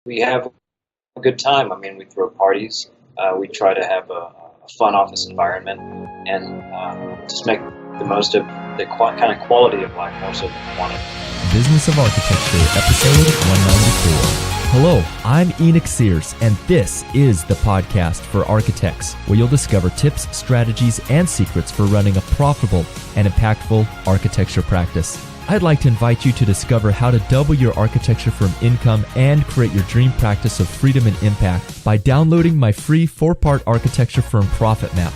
we have a good time. I mean, we throw parties. We try to have a fun office environment and just make the most of the kind of quality of life more so than we want it. Business of Architecture, episode 194. Hello, I'm Enoch Sears, and this is the podcast for architects, where you'll discover tips, strategies, and secrets for running a profitable and impactful architecture practice. I'd like to invite you to discover how to double your architecture firm income and create your dream practice of freedom and impact by downloading my free 4-part architecture firm profit map.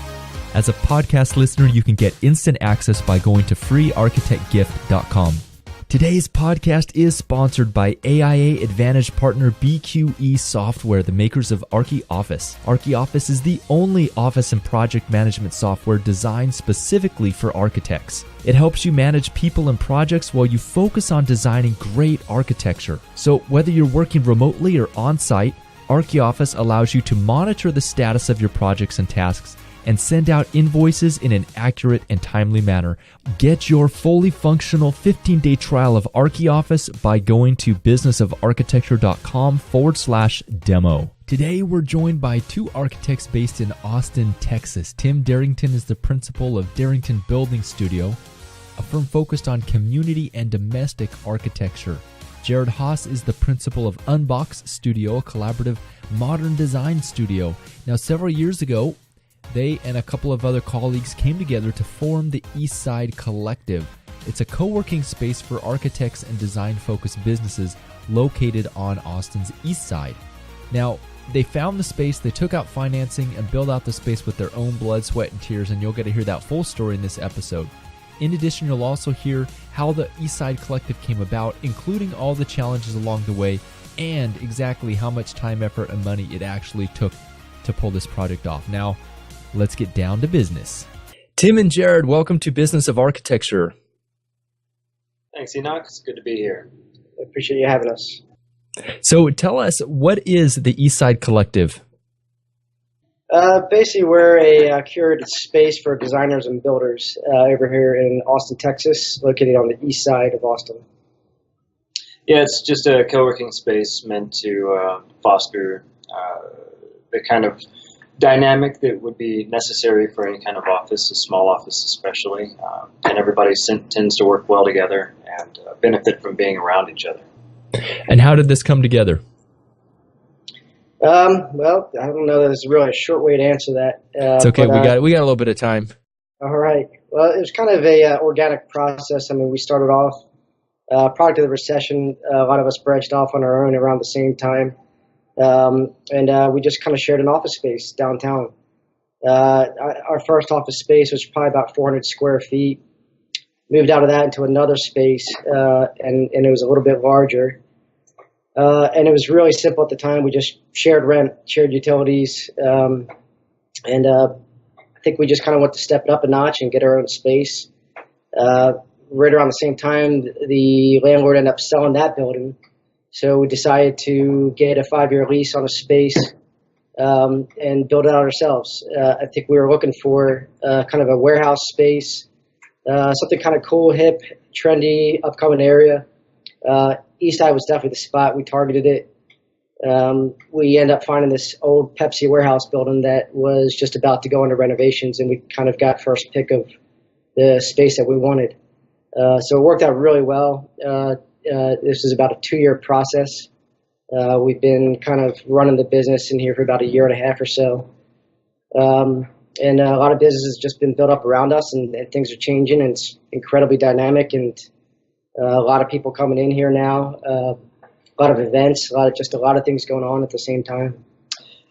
As a podcast listener, you can get instant access by going to freearchitectgift.com. Today's podcast is sponsored by AIA Advantage partner BQE Software, the makers of ArchiOffice. ArchiOffice is the only office and project management software designed specifically for architects. It helps you manage people and projects while you focus on designing great architecture. So whether you're working remotely or on-site, ArchiOffice allows you to monitor the status of your projects and tasks and send out invoices in an accurate and timely manner. Get your fully functional 15-day trial of ArchiOffice by going to businessofarchitecture.com/demo. Today, we're joined by two architects based in Austin, Texas. Tim Derrington is the principal of Derrington Building Studio, a firm focused on community and domestic architecture. Jared Haas is the principal of Unbox Studio, a collaborative modern design studio. Now, several years ago, they and a couple of other colleagues came together to form the Eastside Collective. It's a co-working space for architects and design-focused businesses located on Austin's East Side. Now, they found the space, they took out financing, and built out the space with their own blood, sweat, and tears, and you'll get to hear that full story in this episode. In addition, you'll also hear how the Eastside Collective came about, including all the challenges along the way, and exactly how much time, effort, and money it actually took to pull this project off. Now, let's get down to business. Tim and Jared, welcome to Business of Architecture. Thanks, Enoch. It's good to be here. I appreciate you having us. So tell us, what is the Eastside Collective? Basically, we're a curated space for designers and builders over here in Austin, Texas, located on the east side of Austin. Yeah, it's just a co-working space meant to foster the kind of dynamic that would be necessary for any kind of office, a small office especially, and everybody tends to work well together and benefit from being around each other. And how did this come together? Well, I don't know that there's really a short way to answer that. It's okay. We got a little bit of time. All right. Well, it was kind of a organic process. I mean, we started off prior to the recession. A lot of us branched off on our own around the same time. And we just kind of shared an office space downtown. Our first office space was probably about 400 square feet. Moved out of that into another space, and it was a little bit larger. And it was really simple at the time. We just shared rent, shared utilities, and I think we just kind of went to step it up a notch and get our own space. Right around the same time, the landlord ended up selling that building. So we decided to get a 5-year lease on a space and build it out ourselves. I think we were looking for kind of a warehouse space, something kind of cool, hip, trendy, upcoming area. Eastside was definitely the spot. We targeted it. We ended up finding this old Pepsi warehouse building that was just about to go into renovations, and we kind of got first pick of the space that we wanted. So it worked out really well. This is about a 2-year process. We've been kind of running the business in here for about a year and a half or so. And a lot of business has just been built up around us, and things are changing, and it's incredibly dynamic, and a lot of people coming in here now, a lot of events, a lot of things going on at the same time.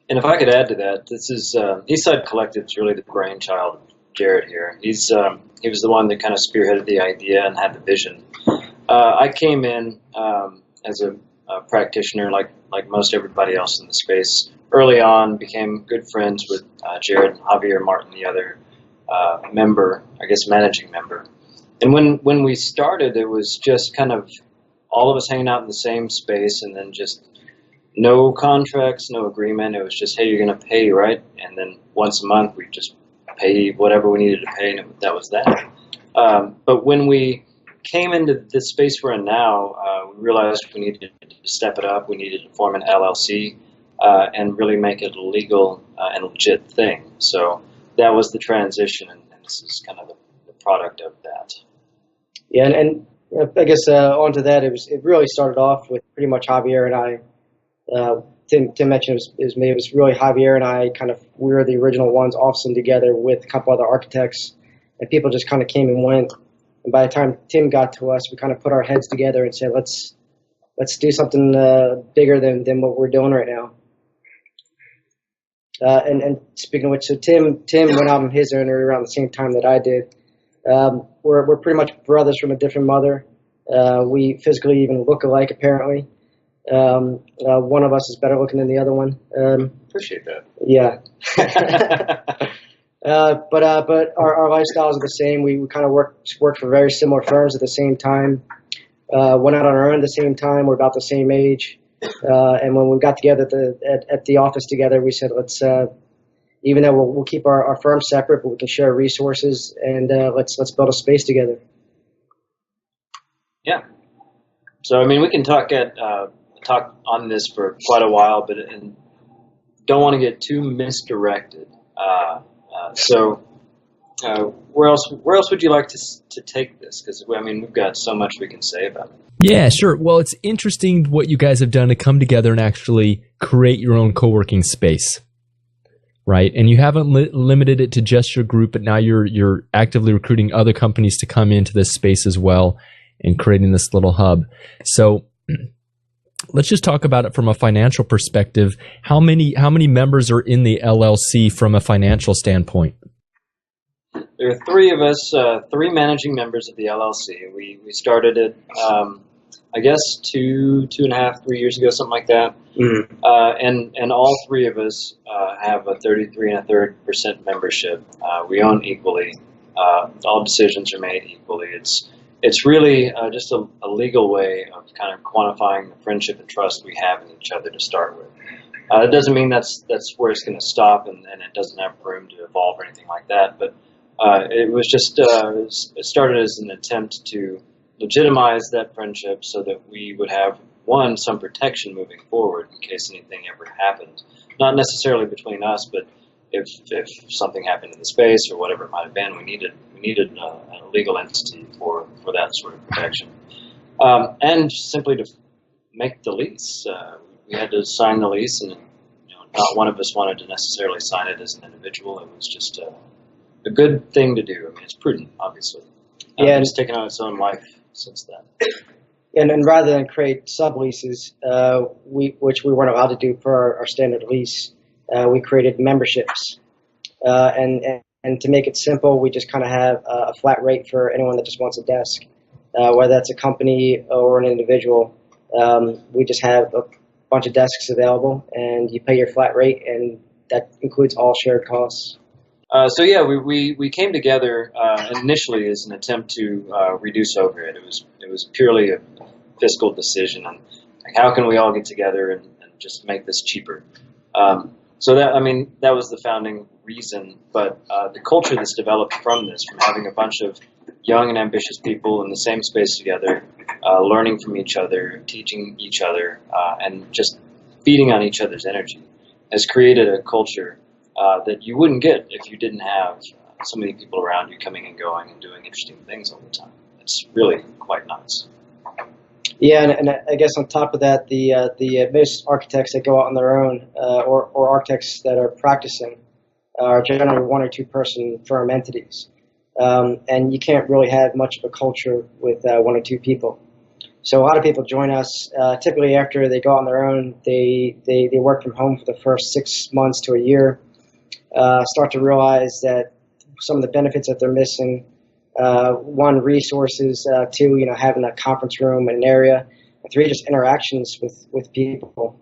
And if I could add to that, this is Eastside Collective is really the brainchild of Jared here. He was the one that kind of spearheaded the idea and had the vision. I came in as a practitioner, like most everybody else in the space. Early on, became good friends with Jared and Javier Martin, the other member, I guess managing member. And when we started, it was just kind of all of us hanging out in the same space, and then just no contracts, no agreement. It was just, hey, you're going to pay, right? And then once a month, we just pay whatever we needed to pay, and that was that. But when we came into the space we're in now, we realized we needed to step it up. We needed to form an LLC and really make it a legal and legit thing. So that was the transition, and this is kind of the product of that. Yeah, and I guess onto that, it really started off with pretty much Javier and I. Tim mentioned it was really Javier and I we were the original ones officing together with a couple other architects, and people just kind of came and went. And by the time Tim got to us, we kind of put our heads together and said, let's do something bigger than what we're doing right now. And speaking of which, so Tim went out on his own around the same time that I did. We're pretty much brothers from a different mother. We physically even look alike, apparently. One of us is better looking than the other one. Appreciate that. Yeah. But our lifestyles are the same. We kind of worked for very similar firms at the same time. Went out on our own at the same time. We're about the same age. And when we got together at the office together, we said, let's even though we'll keep our firms separate, but we can share resources, and let's build a space together. Yeah. So I mean, we can talk on this for quite a while, but don't want to get too misdirected. So where else would you like to take this? Because I mean, we've got so much we can say about it. Yeah, sure. Well, it's interesting what you guys have done to come together and actually create your own co-working space, right? And you haven't limited it to just your group, but now you're actively recruiting other companies to come into this space as well and creating this little hub. So let's just talk about it from a financial perspective. How many members are in the LLC from a financial standpoint? There are three of us, three managing members of the LLC. We started it, I guess, 2.5, 3 years ago, something like that. Mm-hmm. And all three of us have a 33.33% membership. We own equally. All decisions are made equally. It's really just a legal way of kind of quantifying the friendship and trust we have in each other to start with. It doesn't mean that's where it's going to stop, and it doesn't have room to evolve or anything like that. But it was just it started as an attempt to legitimize that friendship so that we would have, one, some protection moving forward in case anything ever happened. Not necessarily between us, but if something happened in the space or whatever it might have been, we needed a legal entity for that sort of protection. And simply to make the lease. We had to sign the lease, and not one of us wanted to necessarily sign it as an individual. It was just a good thing to do. I mean, it's prudent, obviously. Yeah, it's taken on its own life since then. And rather than create subleases, which we weren't allowed to do for our standard lease, we created memberships. And to make it simple, we just kind of have a flat rate for anyone that just wants a desk, whether that's a company or an individual. We just have a bunch of desks available, and you pay your flat rate, and that includes all shared costs. So yeah, we came together initially as an attempt to reduce overhead. It was purely a fiscal decision on how can we all get together and just make this cheaper. So that was the founding reason. But the culture that's developed from this, from having a bunch of young and ambitious people in the same space together, learning from each other, teaching each other, and just feeding on each other's energy, has created a culture that you wouldn't get if you didn't have so many people around you coming and going and doing interesting things all the time. It's really quite nice. Yeah, and I guess on top of that, the most architects that go out on their own, or architects that are practicing, are generally one or two person firm entities, and you can't really have much of a culture with one or two people. So a lot of people join us. Typically, after they go on their own, they work from home for the first 6 months to a year. Start to realize that some of the benefits that they're missing. One, resources. Two, having a conference room in an area. And three, just interactions with people.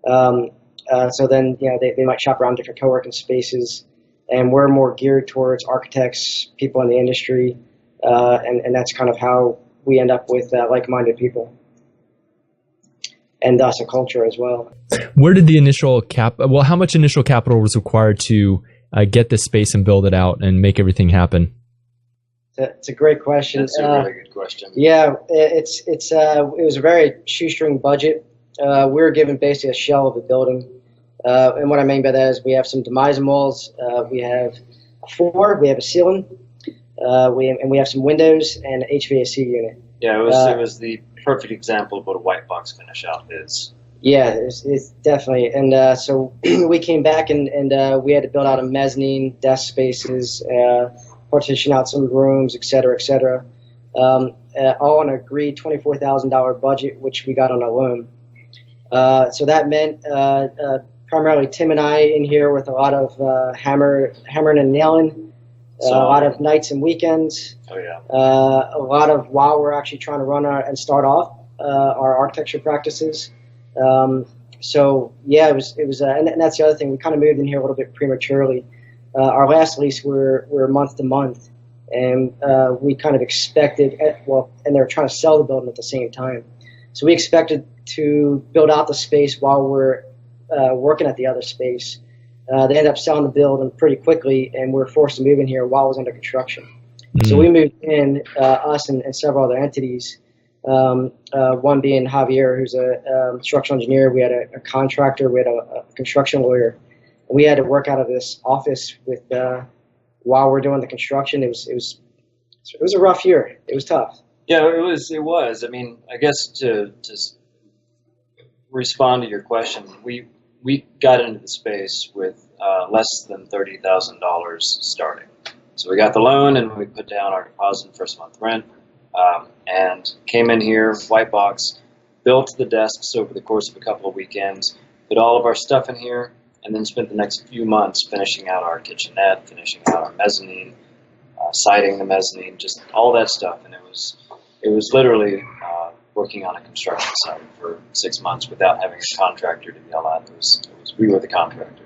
So then, they might shop around different co-working spaces, and we're more geared towards architects, people in the industry, and that's kind of how we end up with like-minded people, and thus a culture as well. Where did the initial how much initial capital was required to get this space and build it out and make everything happen? It's a great question. That's a really good question. Yeah, it was a very shoestring budget. We were given basically a shell of a building, and what I mean by that is we have some demising walls, we have a floor, we have a ceiling, we have some windows and an HVAC unit. Yeah, it was the perfect example of what a white box finish out is. Yeah, it's definitely. And so we came back and we had to build out a mezzanine, desk spaces, partition out some rooms, et cetera, all on an agreed $24,000 budget, which we got on a loan. So that meant primarily Tim and I in here with a lot of hammering and nailing, a lot of nights and weekends. Oh yeah. A lot of while we're actually trying to run and start off our architecture practices. So yeah, it was, and that's the other thing. We kind of moved in here a little bit prematurely. Our last lease we're month to month, and we kind of expected, and they were trying to sell the building at the same time. So we expected to build out the space while we're working at the other space. They ended up selling the building pretty quickly, and we were forced to move in here while it was under construction. Mm-hmm. So we moved in, us and several other entities. One being Javier, who's a structural engineer. We had a contractor. We had a construction lawyer. We had to work out of this office with while we're doing the construction. It was a rough year. It was tough. Yeah, it was. I mean, I guess to respond to your question, we got into the space with less than $30,000 starting. So we got the loan and we put down our deposit and first month rent. And came in here, white box, built the desks over the course of a couple of weekends, put all of our stuff in here, and then spent the next few months finishing out our kitchenette, finishing out our mezzanine, siding the mezzanine, just all that stuff. And it was literally working on a construction site for 6 months without having a contractor to yell at. We were the contractor.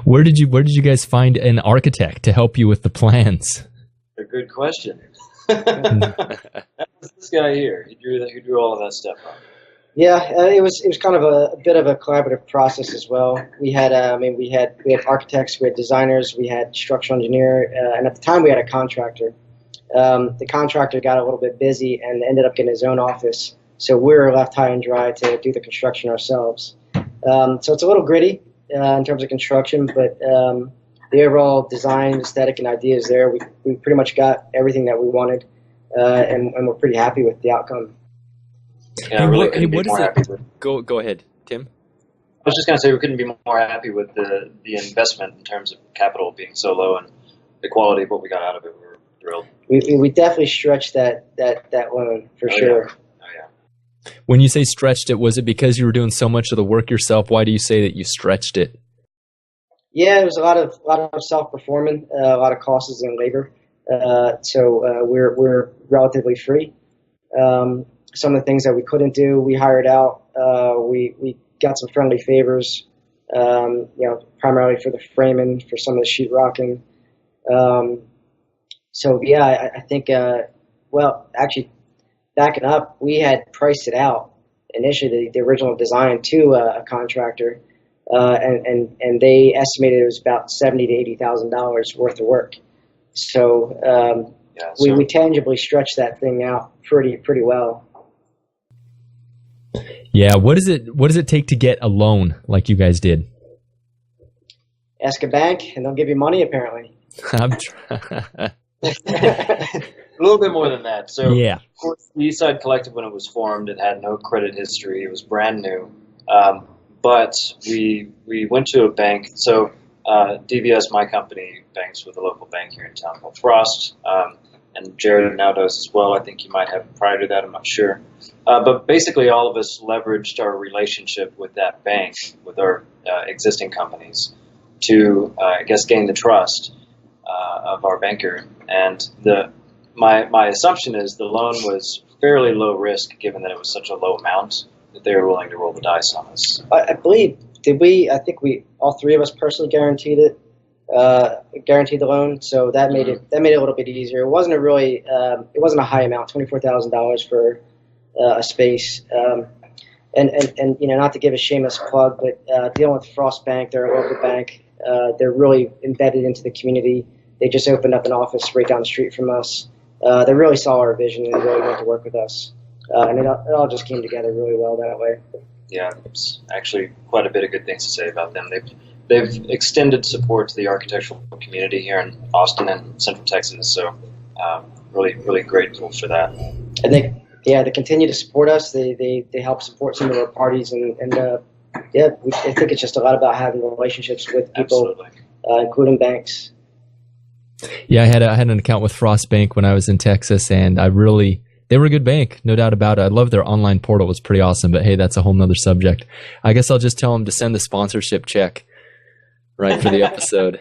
Where did you guys find an architect to help you with the plans? A good question. That's this guy here. He drew all of that stuff up. Yeah, it was kind of a bit of a collaborative process as well. We had we had architects, we had designers, we had structural engineer, and at the time we had a contractor. The contractor got a little bit busy and ended up getting his own office, so we were left high and dry to do the construction ourselves. So it's a little gritty in terms of construction, but the overall design, aesthetic, and ideas there, we pretty much got everything that we wanted, and we're pretty happy with the outcome. Yeah, really couldn't be more happy with. Go ahead, Tim. I was just going to say we couldn't be more happy with the investment in terms of capital being so low and the quality of what we got out of it. We were thrilled. We definitely stretched that loan for sure. Yeah. Oh yeah. When you say stretched it, was it because you were doing so much of the work yourself? Why do you say that you stretched it? Yeah, it was a lot of self-performing, a lot of costs and labor. So we're relatively free. Some of the things that we couldn't do, we hired out. We got some friendly favors, primarily for the framing, for some of the sheetrocking. So yeah, I think. Actually, backing up, we had priced it out initially, the original design to a contractor. And they estimated it was about $70,000 to $80,000 worth of work. So, we tangibly stretched that thing out pretty well. Yeah, what does it take to get a loan like you guys did? Ask a bank, and they'll give you money. Apparently, a little bit more than that. So, yeah, of course, the Eastside Collective, when it was formed, it had no credit history. It was brand new. But we went to a bank. So DBS, my company, banks with a local bank here in town called Frost, and Jared now does as well. I think you might have prior to that. I'm not sure. But basically, all of us leveraged our relationship with that bank, with our existing companies, to gain the trust of our banker. And my assumption is the loan was fairly low risk, given that it was such a low amount that they were willing to roll the dice on us. I believe, I think all three of us personally guaranteed the loan, so that made it a little bit easier. It wasn't it wasn't a high amount, $24,000 for a space. And not to give a shameless plug, but dealing with Frost Bank, they're a local bank. They're really embedded into the community. they just opened up an office right down the street from us. They really saw our vision and really wanted to work with us. And it all just came together really well that way. Yeah, there's actually quite a bit of good things to say about them. They've extended support to the architectural community here in Austin and Central Texas, so really grateful for that. And they continue to support us. They help support some of our parties, and I think it's just a lot about having relationships with people, including banks. Yeah, I had an account with Frost Bank when I was in Texas, and they were a good bank, no doubt about it. I love their online portal. It was pretty awesome, but hey, that's a whole nother subject. I guess I'll just tell them to send the sponsorship check right for the episode.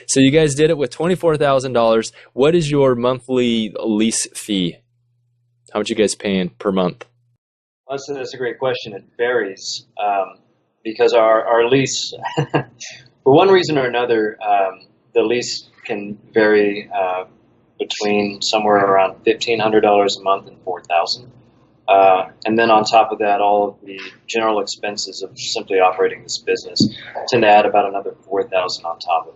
So you guys did it with $24,000. What is your monthly lease fee? How much you guys paying per month? That's a great question. It varies because our lease, for one reason or another, the lease can vary between somewhere around $1,500 a month and $4,000. And then on top of that, all of the general expenses of simply operating this business tend to add about another $4,000 on top of it.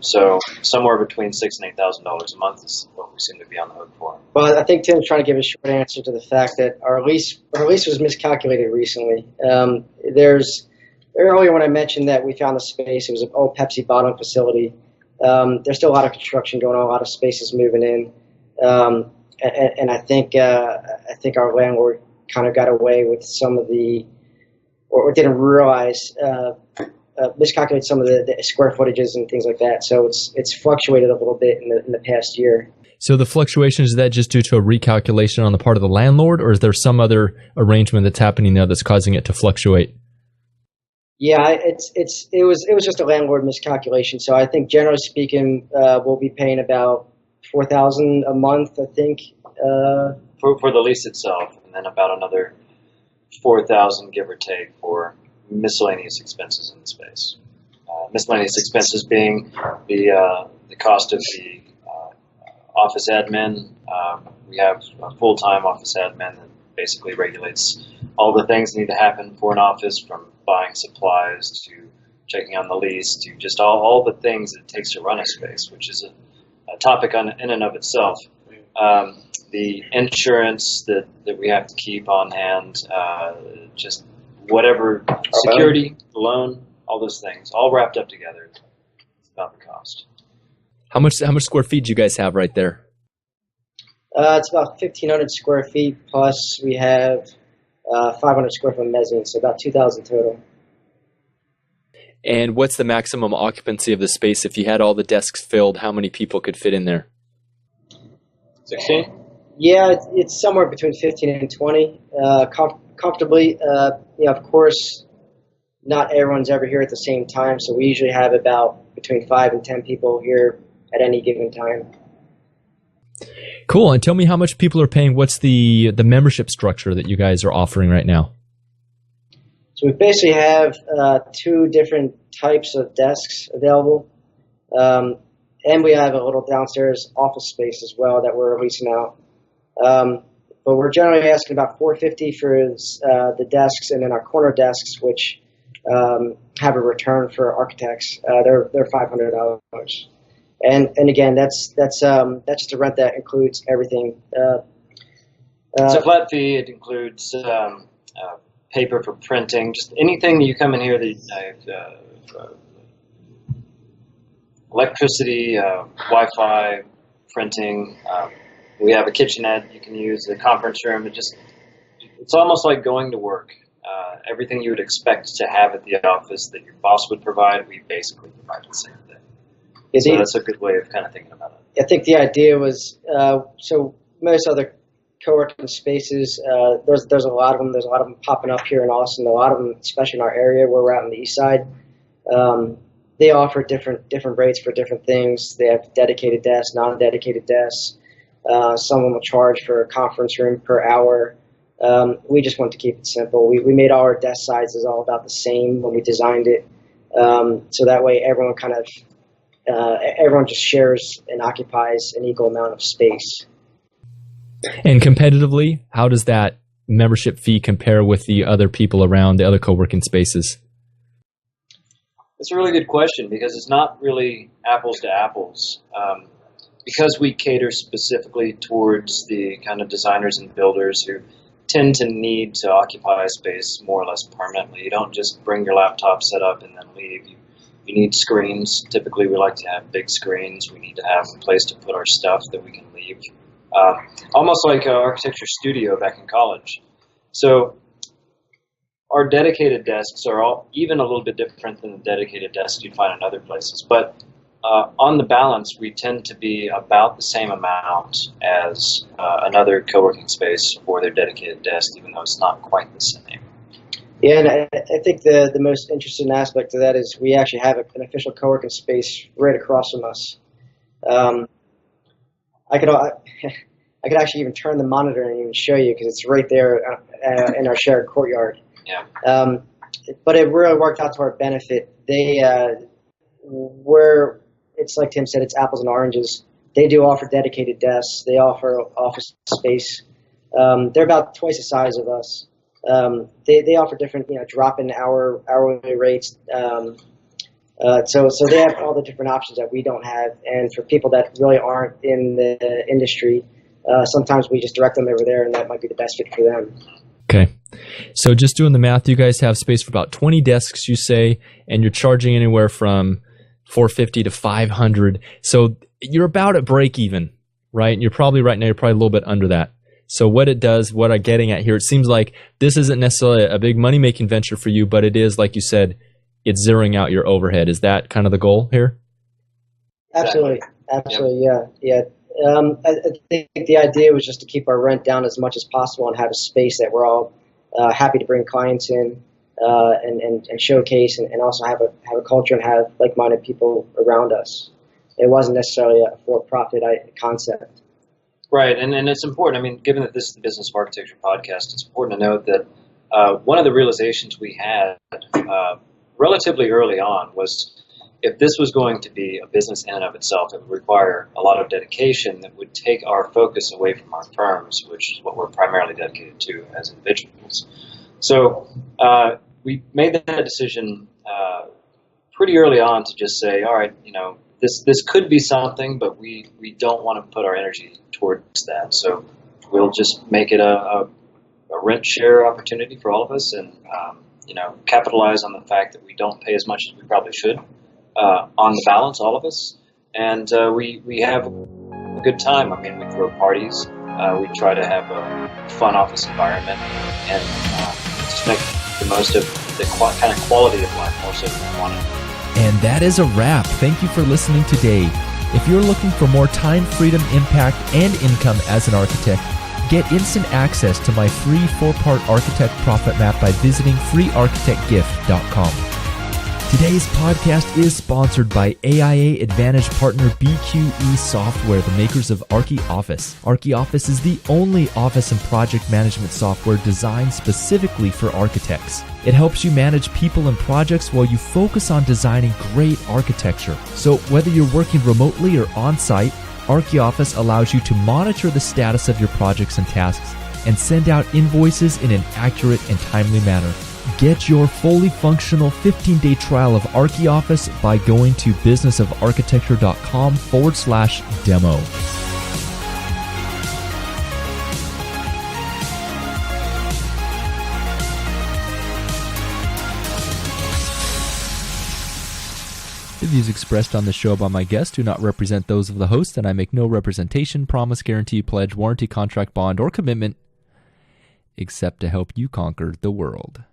So somewhere between $6,000 and $8,000 a month is what we seem to be on the hook for. Well, I think Tim's trying to give a short answer to the fact that our lease was miscalculated recently. Earlier when I mentioned that we found the space, it was an old Pepsi bottling facility. There's still a lot of construction going on, a lot of spaces moving in, and I think our landlord kind of got away with some of or didn't realize. Miscalculate some of the square footages and things like that. So it's fluctuated a little bit in the past year. So the fluctuation, is that just due to a recalculation on the part of the landlord, or is there some other arrangement that's happening now that's causing it to fluctuate? Yeah, it was just a landlord miscalculation. So I think generally speaking, we'll be paying about $4,000 a month, I think. For the lease itself, and then about another $4,000, give or take, for miscellaneous expenses in the space. Miscellaneous expenses being the cost of the office admin. We have a full-time office admin that basically regulates all the things that need to happen for an office, from buying supplies to checking on the lease to just all the things that it takes to run a space, which is a topic in and of itself. The insurance that we have to keep on hand, just whatever, security, loan, all those things, all wrapped up together. It's about the cost. How much square feet do you guys have right there? It's about 1,500 square feet, plus we have 500 square foot mezzanine, so about 2,000 total. And what's the maximum occupancy of the space? If you had all the desks filled, how many people could fit in there? 16? Yeah, it's somewhere between 15 and 20, comfortably. Of course, not everyone's ever here at the same time, so we usually have about between 5 and 10 people here at any given time. Cool. And tell me how much people are paying. What's the membership structure that you guys are offering right now? So we basically have 2 different types of desks available, and we have a little downstairs office space as well that we're leasing out. But we're generally asking about $450 for the desks, and then our corner desks, which have a return for architects, they're $500. And again, that's just a rent that includes everything. It's a flat fee. It includes paper for printing, just anything that you come in here that electricity, Wi-Fi, printing. We have a kitchenette you can use, the conference room. It's almost like going to work. Everything you would expect to have at the office that your boss would provide, we basically provide the same thing. So that's a good way of kind of thinking about it. I think the idea was, so most other co-working spaces, there's a lot of them. There's a lot of them popping up here in Austin. A lot of them, especially in our area where we're out on the east side, they offer different rates for different things. They have dedicated desks, non-dedicated desks. Some of them will charge for a conference room per hour. We just want to keep it simple. We made all our desk sizes all about the same when we designed it, so that way everyone everyone just shares and occupies an equal amount of space. And competitively, how does that membership fee compare with the other people around, the other co-working spaces? It's a really good question because it's not really apples to apples. Because we cater specifically towards the kind of designers and builders who tend to need to occupy a space more or less permanently. You don't just bring your laptop set up and then leave. You need screens. Typically, we like to have big screens. We need to have a place to put our stuff that we can leave. Almost like an architecture studio back in college. So our dedicated desks are all even a little bit different than the dedicated desks you'd find in other places. But on the balance, we tend to be about the same amount as another co-working space for their dedicated desk, even though it's not quite the same. Yeah, and I think the most interesting aspect of that is we actually have an official co-working space right across from us. I could actually even turn the monitor and even show you because it's right there in our shared courtyard. Yeah. But it really worked out to our benefit. It's like Tim said, it's apples and oranges. They do offer dedicated desks. They offer office space. They're about twice the size of us. They offer different, drop-in hourly rates. So they have all the different options that we don't have. And for people that really aren't in the industry, sometimes we just direct them over there, and that might be the best fit for them. Okay. So just doing the math, you guys have space for about 20 desks, you say, and you're charging anywhere from $450 to $500. So you're about at break even, right? And you're probably right now, you're probably a little bit under that. So what I'm getting at here, it seems like this isn't necessarily a big money-making venture for you, but it is, like you said, it's zeroing out your overhead. Is that kind of the goal here? Absolutely. Yeah. I think the idea was just to keep our rent down as much as possible and have a space that we're all happy to bring clients in and showcase and also have a culture and have like-minded people around us. It wasn't necessarily a for-profit concept. Right, and it's important. I mean, given that this is the Business of Architecture podcast, it's important to note that one of the realizations we had relatively early on was if this was going to be a business in and of itself, it would require a lot of dedication that would take our focus away from our firms, which is what we're primarily dedicated to as individuals. So we made that decision pretty early on to just say, all right, this could be something, but we don't want to put our energy towards that. So we'll just make it a rent share opportunity for all of us and, capitalize on the fact that we don't pay as much as we probably should on the balance, all of us. And we have a good time. I mean, we throw parties. We try to have a fun office environment and just make the most of the kind of quality of life more so than we want it. And that is a wrap. Thank you for listening today. If you're looking for more time, freedom, impact, and income as an architect, get instant access to my free 4-part architect profit map by visiting freearchitectgift.com. Today's podcast is sponsored by AIA Advantage partner BQE Software, the makers of ArchiOffice. ArchiOffice is the only office and project management software designed specifically for architects. It helps you manage people and projects while you focus on designing great architecture. So whether you're working remotely or on-site, ArchiOffice allows you to monitor the status of your projects and tasks and send out invoices in an accurate and timely manner. Get your fully functional 15-day trial of ArchiOffice by going to businessofarchitecture.com/demo. The views expressed on the show by my guests do not represent those of the host, and I make no representation, promise, guarantee, pledge, warranty, contract, bond, or commitment except to help you conquer the world.